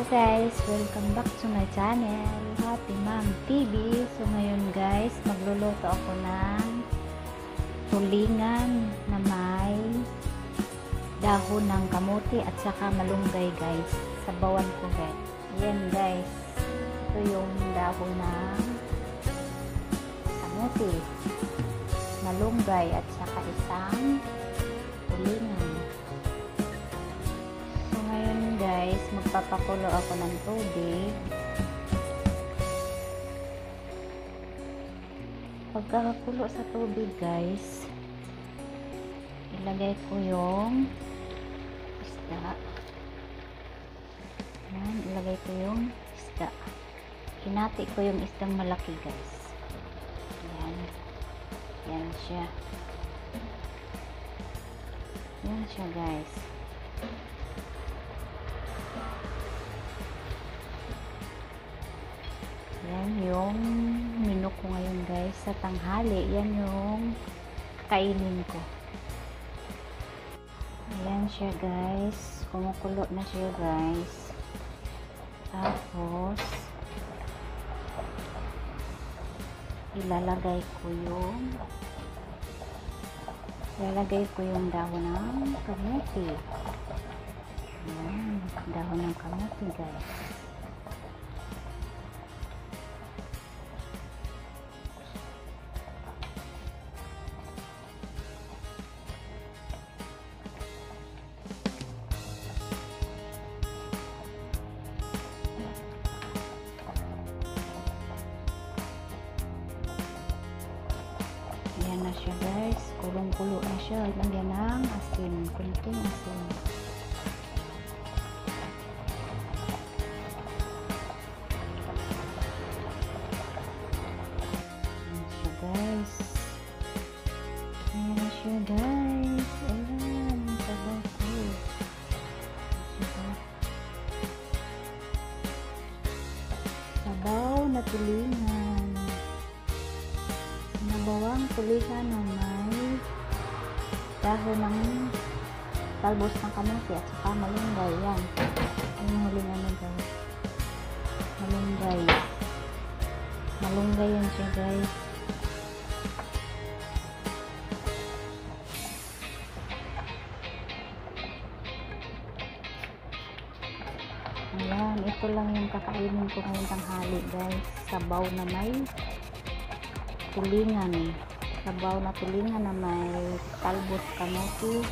guys, welcome back to my channel, Happy Mom TV. So ngayon guys, magluluto ako ng tulingan na may dahon ng kamuti at saka malunggay guys. Sabawan ko guys. Yan guys, ito yung dahon ng kamuti, malunggay at saka isang tulingan. Guys, magpapakulo ako ng tubig. Pagkakakulo sa tubig guys, ilagay ko yung isda. Yan, ilagay ko yung isda. Hinati ko yung isdang malaki guys. Yan. Yan siya. Yan siya guys. Yan yung menu ko ngayon guys sa tanghali. Yan yung kainin ko. Ayan siya guys, kumukulo na siya guys. Tapos ilalagay ko yung dahon ng kamuti. Ayan, dahon ng kamuti guys. Ayan na siya guys, kulong-kulo na siya. Lagyan ng asin, kunting asin. Ayan siya guys. Ayan na siya guys. Ayan, sabaw ko. Sabaw na tulingan. Nabawang tulingan na may dahon ng talbos ng kamuti at saka malunggay. Yan. Yung huling ano guys. Malunggay. Malunggay yan siya guys. Ayan. Ito lang yung kakainin ko ngayong tanghali guys. Sabaw na may tulingan, sabaw na tulingan na may talbos kamuti.